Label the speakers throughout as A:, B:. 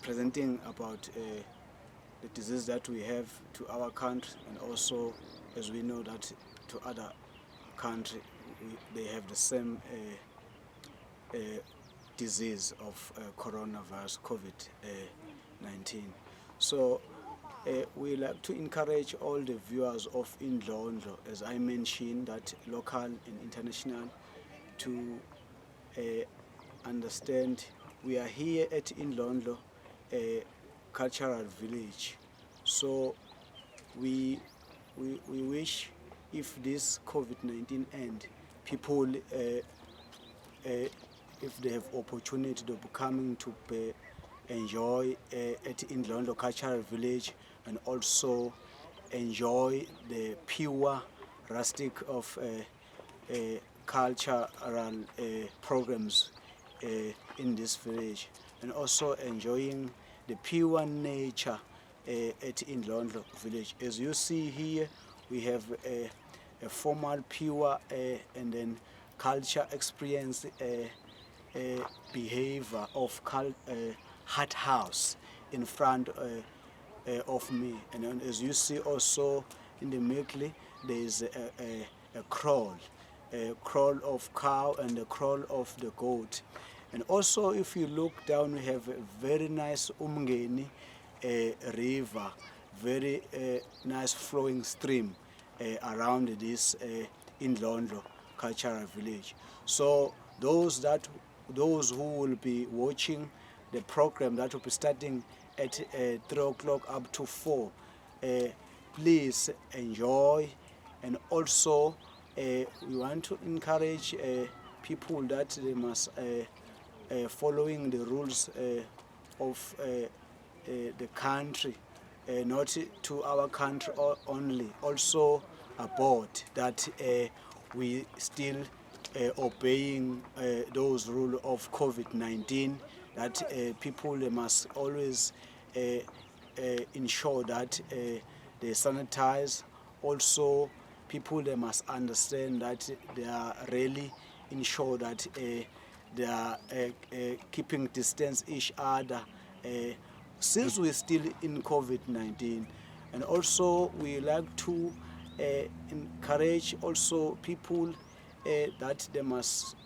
A: presenting about the disease that we have to our country, and also, as we know, that to other country they have the same disease of coronavirus, COVID-19. So we like to encourage all the viewers of Indlondlo, as I mentioned, that local and international, to understand we are here at Indlondlo Cultural Village. So we wish, if this COVID-19 end, people if they have opportunity to be coming to enjoy at Indlondlo Cultural Village, and also enjoy the pure rustic of cultural programs in this village, and also enjoying the pure nature at Indlondlo Village. As you see here, we have a formal, pure and then culture experience behavior of hut house in front of me. And then, as you see also in the middle, there is a crawl of cow and a crawl of the goat. And also, if you look down, we have a very nice Umngeni river, very nice flowing stream around this Indlondlo Cultural Village. So those who will be watching the program that will be starting at 3 o'clock up to 4, please enjoy. And also we want to encourage people that they must following the rules of the country, not to our country only, also abroad, that we still obeying those rules of COVID-19, that people, they must always ensure that they sanitize. Also, people, they must understand that they are really ensure that they are keeping distance each other, since we're still in COVID-19. And also we like to encourage also people that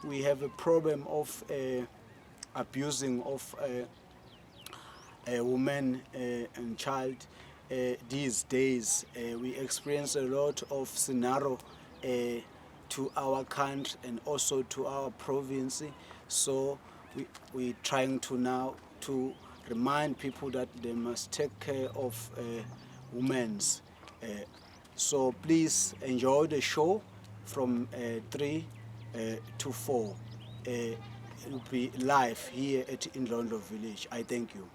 A: we have a problem of abusing of a woman and child. These days we experience a lot of scenario to our country and also to our province. So we're trying to now to remind people that they must take care of women. So please enjoy the show from 3 to 4. It will be live here at Indlondlo Village. I thank you.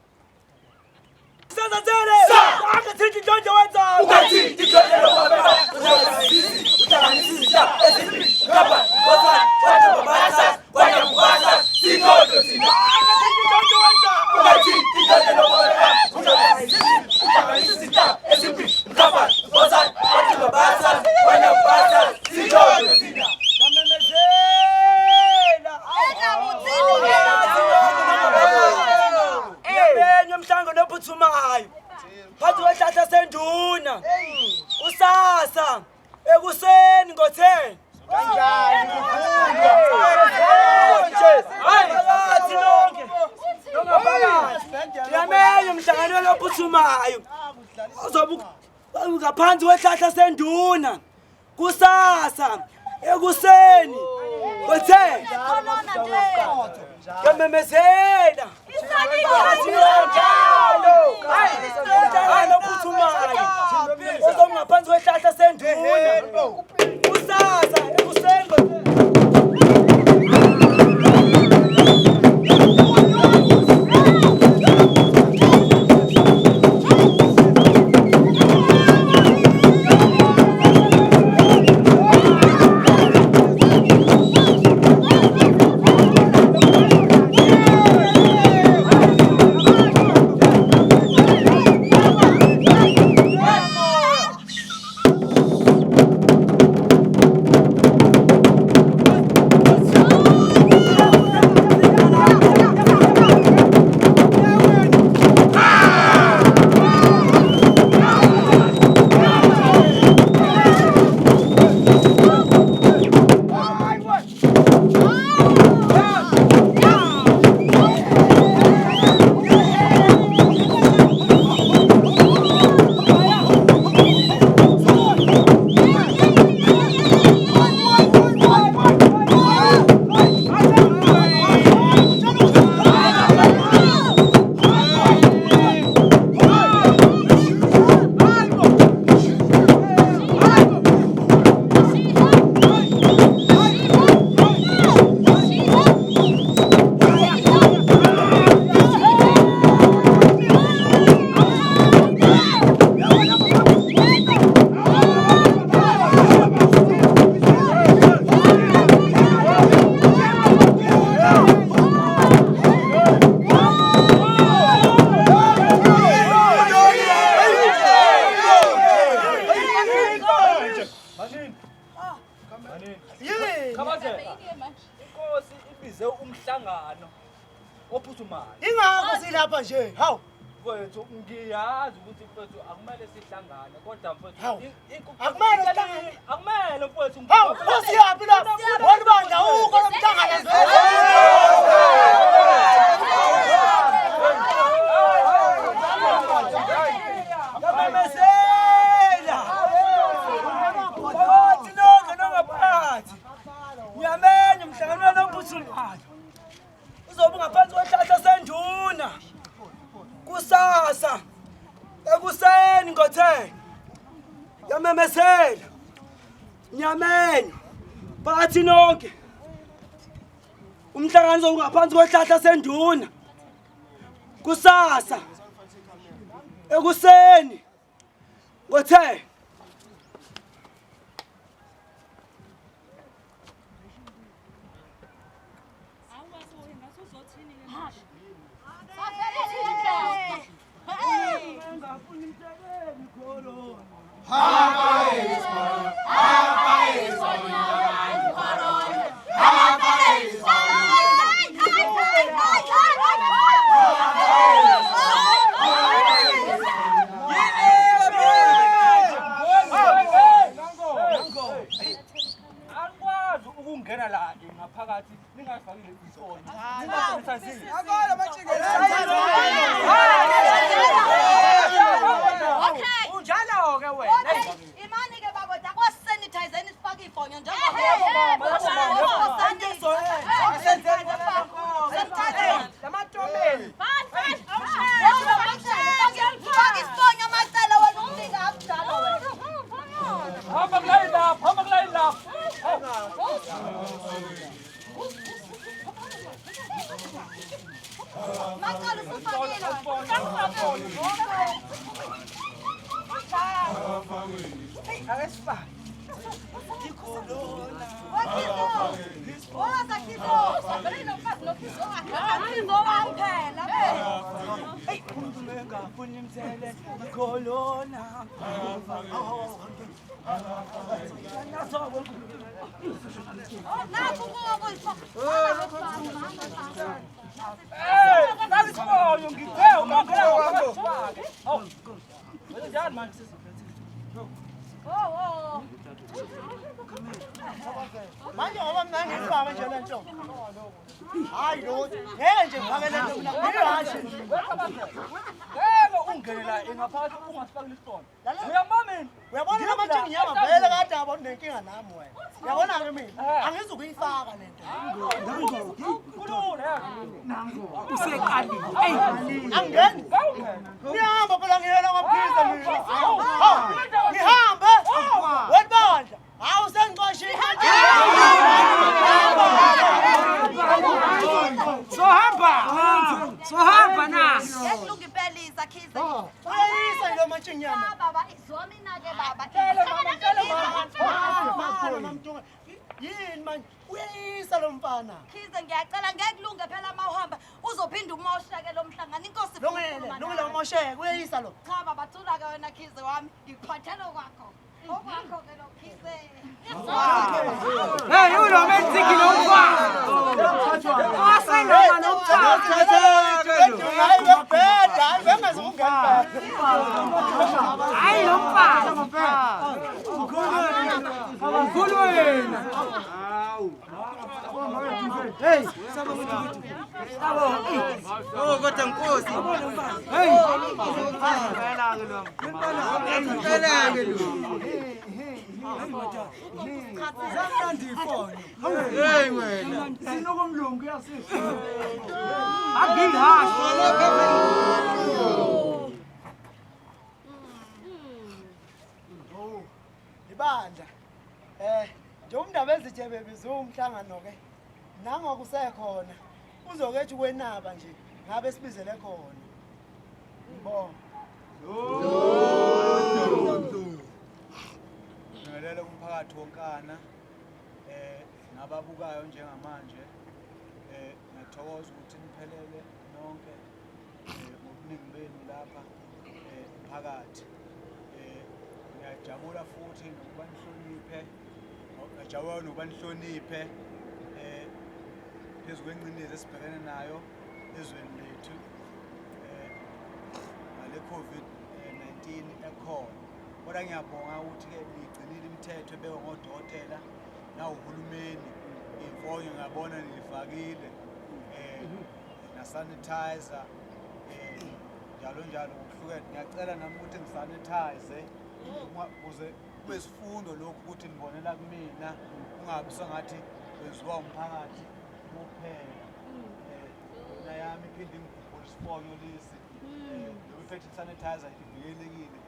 B: Usasa ekuseni ngo10 kanjani phakathi lonke yamenye umhlangano lophuthumayo uzobe ngaphansi kwehlahla senduna kusasa ekuseni ngo10 kamemezela ngaphansi kwehlahla senduna kusasa ekuseni. ophuthumayo.
C: Ingakho silapha nje. Hawu.
B: Mfowethu ngiyazi ukuthi mfowethu akumele sihlangane kodwa mfowethu
C: akumele sihlangane.
B: Akumele mfowethu.
C: Hawu, usiyaphi lapha? Wena bandla ukho lomhlangano nje.
B: Yamemezela. Bathi nonke nongaphathi. Nyamenye mhlangano nophuthumayo. Uzobe ngaphansi kwehlahla senduna. Kusasa ekuseni ngo-10 yamemezela nyamenyo bathi nonke umhlangano ungaphansi kwehlahla senduna kusasa ekuseni ngo-10 ukungena la ngaphakathi ningafakile isona. Akona machingela. Unjalo ke wena.
D: Imani ke babo da kwa sanitize nisifake ifonyo njengoba.
B: Lamatomeni.
D: Faka isifonyo macala wena umlika akudala wena.
B: Hamba kulayini lapha, hamba kulayini lapha.
D: Macala usufakile.
B: Akesifaka.
D: Woza kizo. Sabelino mfazi nokizo wakhe. Kizo waphela.
B: Hey, umuntu engafuni imthele ikolona.
D: Nakho kuyokuyifaka.
B: Hey, ngisibonyo ngithe umongela wakhe. Awu. Wenzenjani manje sisi?
D: Oh.
C: Manje ngoba mina ngifaka nje le nto. Hayi lo, ngeke nje ngifake le nto mina. Ngiyasho.
B: Ngeke ungene la engaphakathi ungasifakile isona. Uyabona mina?
C: Uyabona ukuthi nginyama vele kade abo nenkinga nami wena. Uyabona ke mina? Angizukuyifaka le nto.
B: Kulula.
C: Usekali. Hey, angeni. Ngihamba phela ngiyela kwaPhiza mina. Hawu. Ngihambe. Webandla. Hawu sengixoshile.
B: Sohamba na.
D: Yesilungu impelisa khize.
C: Uyayisa lo mantshinyama.
D: Baba izona inake baba.
C: Yini manje? Uyayisa lo mfana.
D: Khize ngiyacela ngeke kulunge phela uma uhamba uzophinda umosheke lo mhlangano inkosi.
C: Lungile umosheke uyayisa lo.
D: Cha baba thula ke wena khize wami ngikuphathela kwakho. Okwakho ke lo khize.
B: Hey, ulo menziki lo mfana. Wasenoma nomthatha.
C: Hayi bebheda, hayi bengazungena.
B: Hayi lo mfana. Mkhulu wena. Hawu. Hey, oh kodwa Nkosi. Hey. Impela ke lo. Impela ke lo. Zamnandi ifonyo. Hey wena. Sinokumlungu yasifika. Agingashi.
C: Oh. Ibandla. Nje umndaba ezithebe bizumhlangano ke. Nangoku usekhona. Uzokethi kwenaba nje. Ngabe sibizele khona. Ngibona.
A: Ngibingelele kumphakathi wonkana nababukayo njengamanje ngiyathokoza ukuthi niphelele nonke ngobuningi benu lapha phakathi ngiyajabula futhi ngokuba nihloniphe ngiyajabula nokuba nihloniphe phezu kwengcindezi esibhekene nayo ezweni lethu ngale COVID-19 ekhona. Kodwa ngiyabonga ukuthi-ke nigcinile imithetho ebekwe ngodokotela nawuhulumeni, iy'mfonyo ngiyabona nilifakile, na-sanitizer, njalo njalo ngokuhlukene. Ngiyacela nami ukuthi ngisanitize ukuze kube isifundo lokhu ukuthi nibonela kumina, kungabi sengathi kwenziwa umphakathi kuphela. Yona yami iphinde ingikhuphule isifonyo lesi, iphethe i-sanitizer ivikelekile,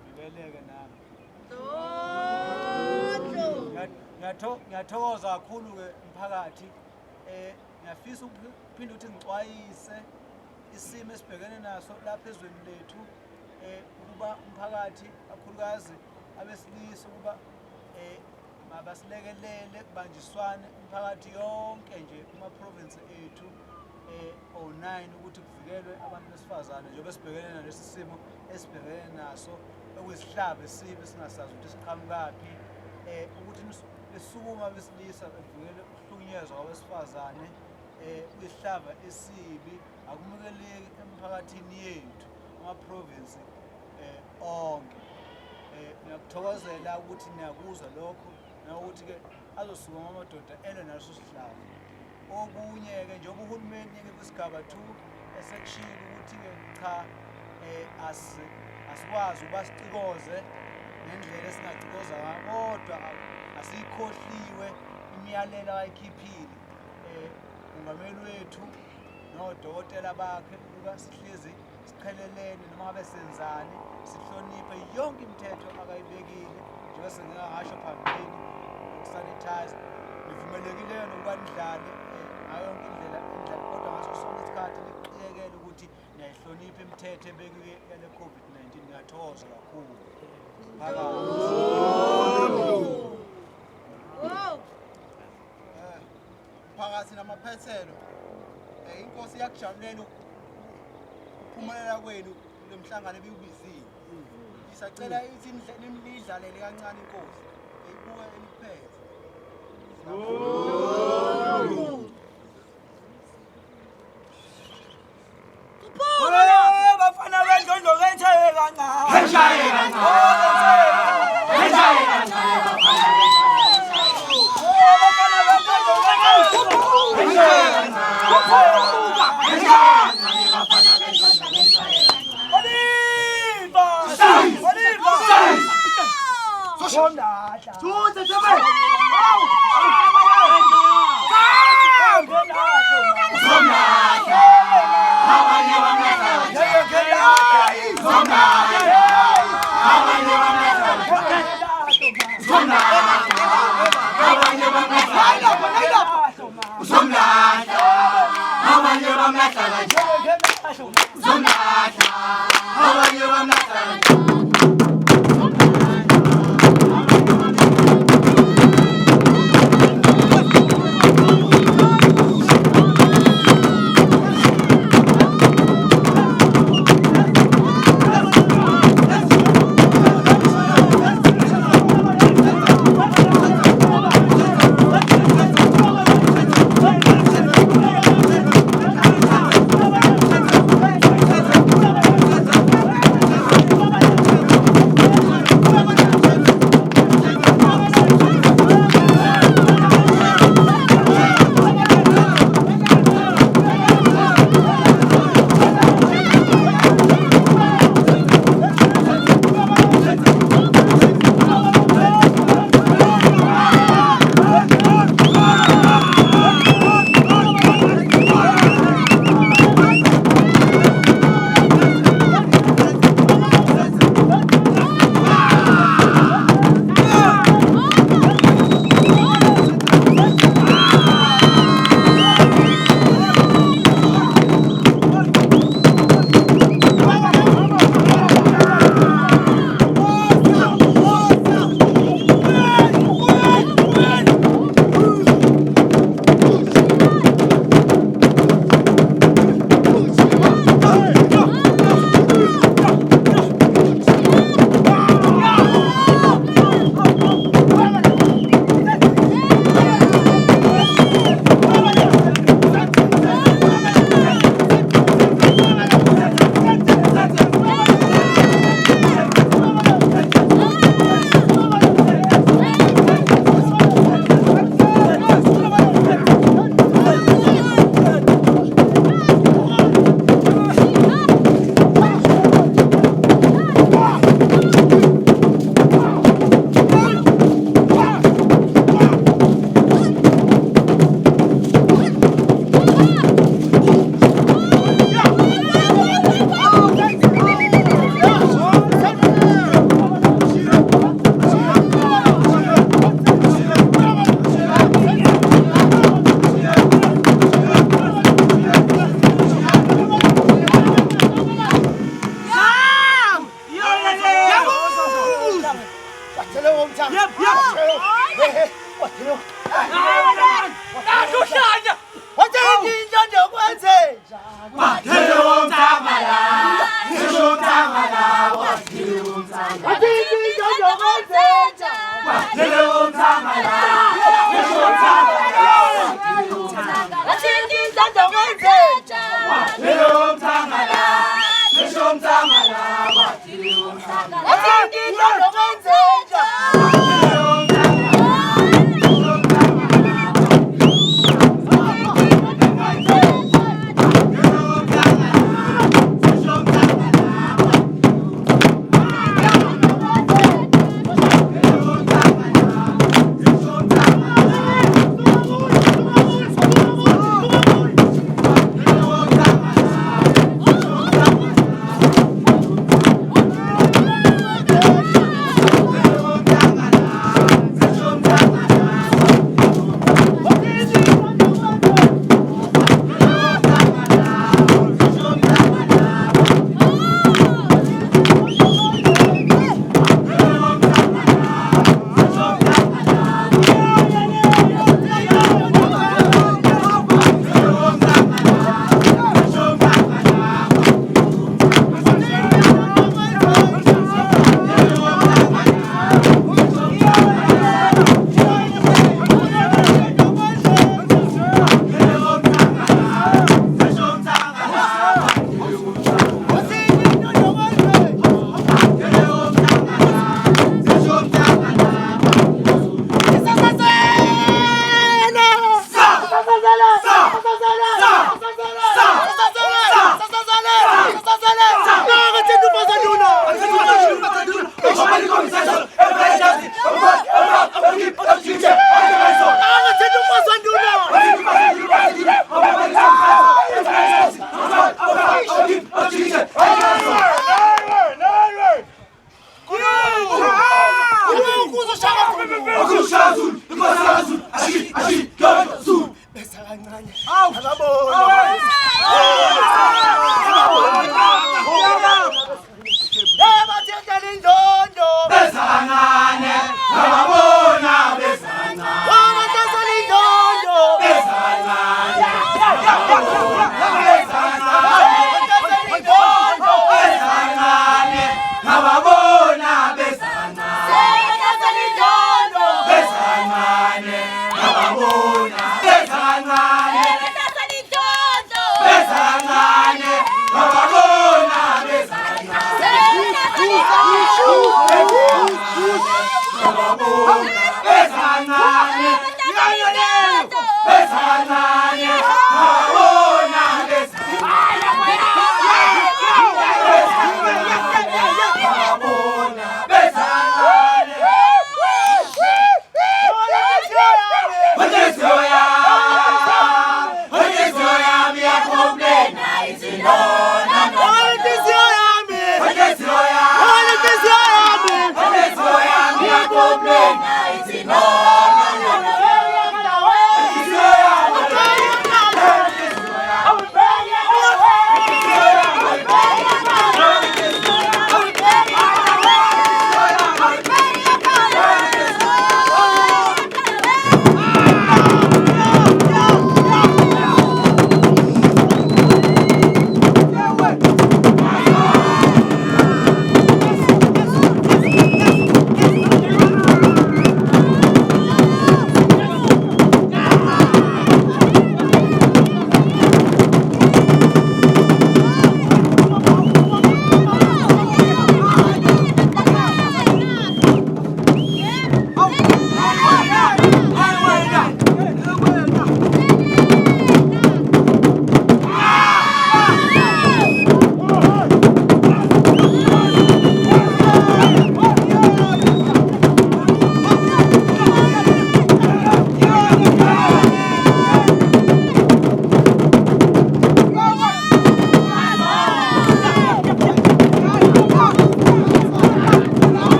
A: ngivikeleke nami. Ngiyathokoza kakhulu-ke mphakathi. Ngiyafisa ukuphinde ukuthi ngixwayise isimo esibhekene naso lapha ezweni lethu, ukuba umphakathi kakhulukazi abesilisa ukuba mabasilekelele kubanjiswane umphakathi yonke nje kuma-province ethu 09 ukuthi kuvikelwe abantu besifazane njengoba esibhekene nalesi simo esibhekene naso okuyisihlava esibi singasazi ukuthi siqhamukaphi, ukuthi besukuma besilisa bevikele ukuhlukunyezwa kwabesifazane kuyisihlava esibi akumukeleki emphakathini yethu ama-province onke. Ngiyakuthokozela ukuthi niyakuzwa lokho nokuthi-ke azosukuma amadoda elwe naleso sihlava. Okunye-ke njengoba uhulumeni-ke kwisigaba 2 esekshilo ukuthi-ke cha, asikwazi ukuba sicikoze ngendlela esingacikoza ngayo, kodwa asiyikhohliwe imiyalelo ayikhiphile umongameli wethu nodokotela bakhe ukuba sihlezi siqhelelene noma ngabe senzani, sihloniphe yonke imithetho akayibekile njengoba sengingasho phambilini, ukusanitize. Nivumelekile nokuba nidlale ngayo yonke indlela, kodwa ngaso sonke isikhathi niqikekele ukuthi niyayihlonipha imithetho ebekiwe yale COVID-19. Ngiyathokoza kakhulu.
C: Phakathi namaphethelo, inkosi yakujabulela ukuphumelela kwenu lo mhlangano ebiwubizile. Isacela ithi nimdlalele kancane inkosi eyibuke eliphethe.
B: Bafana bendlondo ngentshaye kancane.
E: Ngentshaye kancane. Ngentshaye kancane.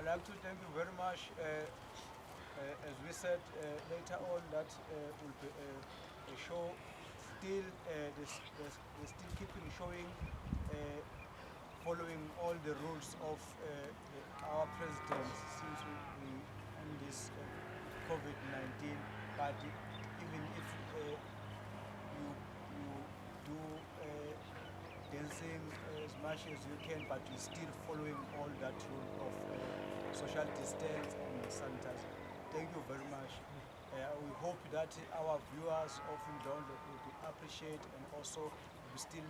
A: I'd like to thank you very much. As we said later on, that will be a show. Still, they still keeping showing, following all the rules of our president since we in this COVID-19 party. Even if you do dancing as much as you can, but you're still following all that rule of social distance and sanitize. Thank you very much. We hope that our viewers of Indlondlo will appreciate and also be still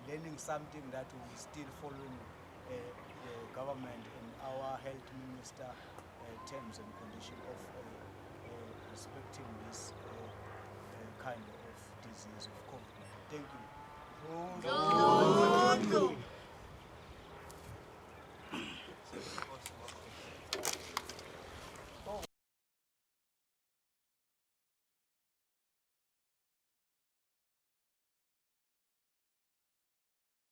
A: learning something that we will still following the government and our health minister terms and conditions of respecting this kind of disease of COVID-19. Thank you.